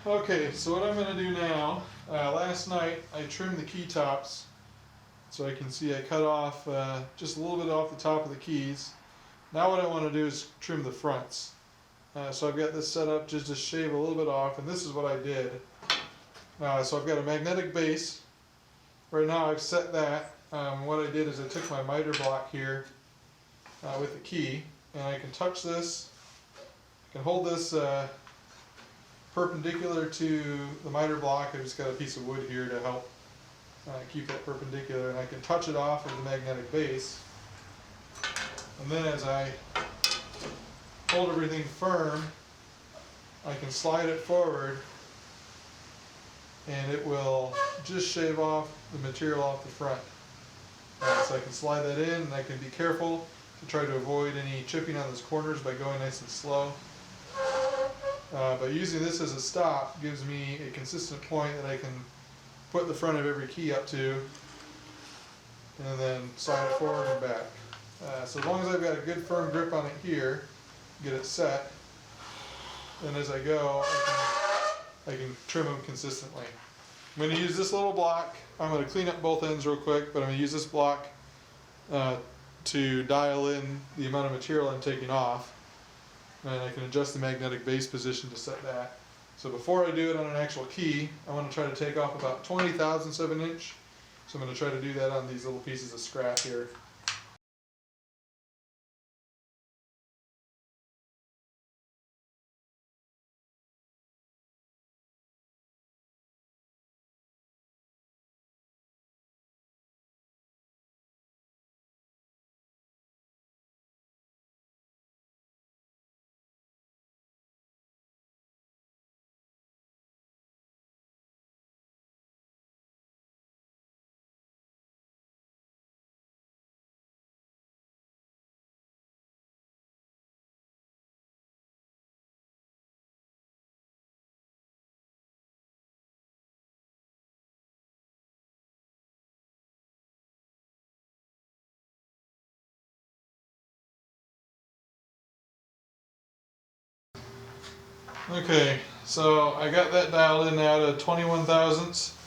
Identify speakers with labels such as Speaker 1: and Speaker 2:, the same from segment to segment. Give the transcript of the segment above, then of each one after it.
Speaker 1: Okay, so what I'm going to do now, last night I trimmed the key tops so I can see I cut off just a little bit off the top of the keys. Now what I want to do is trim the fronts. So I've got this set up just to shave a little bit off, and this is what I did. So I've got a magnetic base. Right now I've set that. What I did is I took my miter block here with the key, and I can touch this. I can hold this perpendicular to the miter block. I've just got a piece of wood here to help keep that perpendicular, and I can touch it off of the magnetic base. And then as I hold everything firm, I can slide it forward and it will just shave off the material off the front. So I can slide that in, and I can be careful to try to avoid any chipping on those corners by going nice and slow. But using this as a stop gives me a consistent point that I can put the front of every key up to, and then slide it forward and back. So as long as I've got a good firm grip on it here, get it set, then as I go, I can trim them consistently. I'm going to use this little block. I'm going to clean up both ends real quick, but I'm going to use this block to dial in the amount of material I'm taking off. And I can adjust the magnetic base position to set that. So before I do it on an actual key, I want to try to take off about 20 thousandths of an inch. So I'm going to try to do that on these little pieces of scrap here. Okay, so I got that dialed in now to 21 thousandths,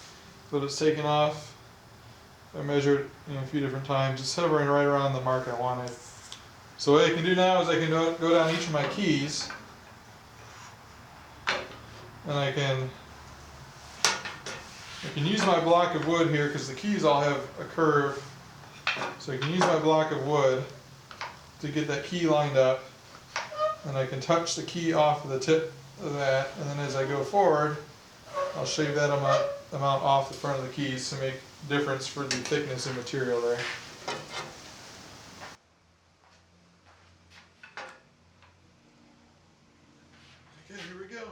Speaker 1: but it's taken off. I measured it a few different times, just hovering right around the mark I wanted. So what I can do now is I can go down each of my keys, and I can use my block of wood here because the keys all have a curve. So I can use my block of wood to get that key lined up, and I can touch the key off of the tip of that, and then as I go forward, I'll shave that amount off the front of the keys to make a difference for the thickness of material there. Okay, here we go.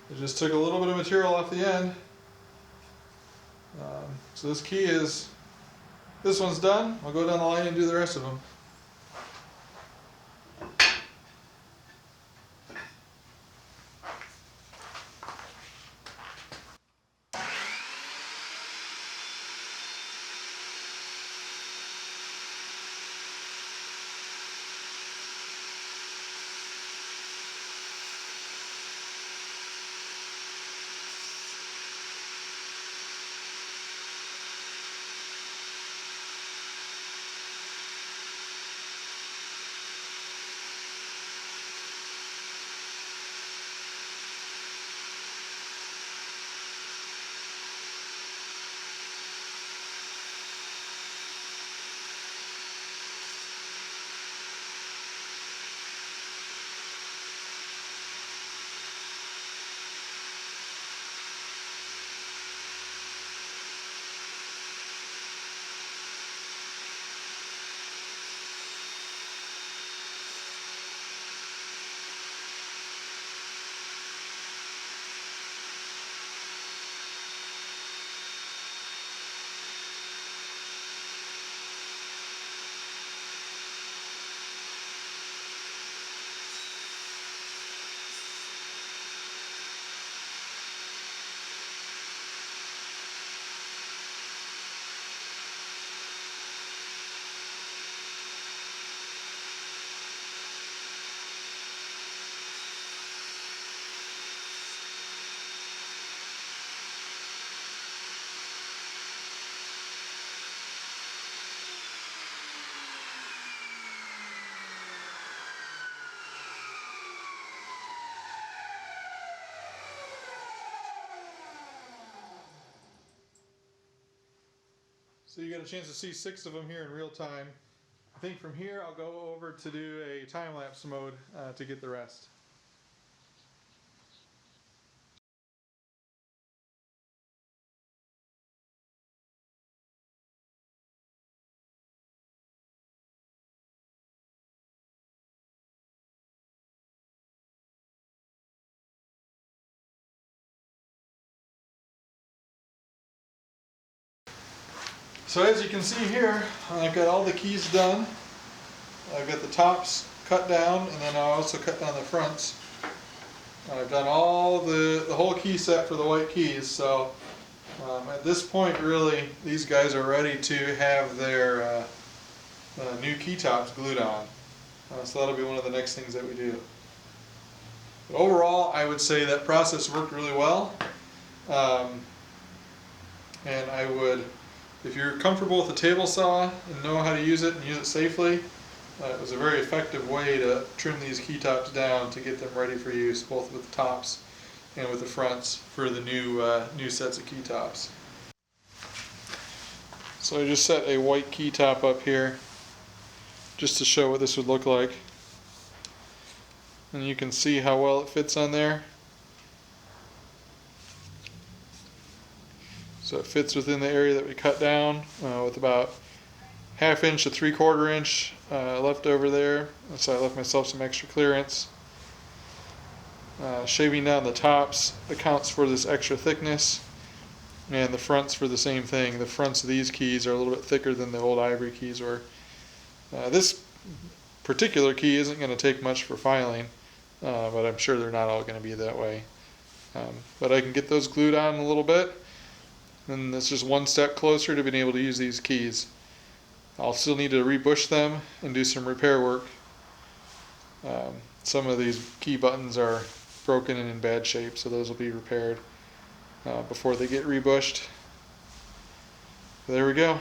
Speaker 1: It just took a little bit of material off the end. So this one's done. I'll go down the line and do the rest of them. So you got a chance to see 6 of them here in real time. I think from here I'll go over to do a time-lapse mode to get the rest. So as you can see here, I've got all the keys done. I've got the tops cut down, and then I also cut down the fronts. I've done all the whole key set for the white keys, so at this point really these guys are ready to have their new key tops glued on. So that'll be one of the next things that we do. But overall, I would say that process worked really well. And I would, if you're comfortable with the table saw and know how to use it and use it safely, it was a very effective way to trim these key tops down to get them ready for use, both with the tops and with the fronts for the new sets of key tops. So I just set a white key top up here just to show what this would look like. And you can see how well it fits on there. So it fits within the area that we cut down with about 1/2 inch to 3/4 inch left over there. So I left myself some extra clearance. Shaving down the tops accounts for this extra thickness, and the fronts for the same thing. The fronts of these keys are a little bit thicker than the old Ivory keys were. This particular key isn't going to take much for filing, but I'm sure they're not all going to be that way. But I can get those glued on a little bit, and that's just one step closer to being able to use these keys. I'll still need to rebush them and do some repair work. Some of these key buttons are broken and in bad shape, so those will be repaired before they get rebushed. There we go.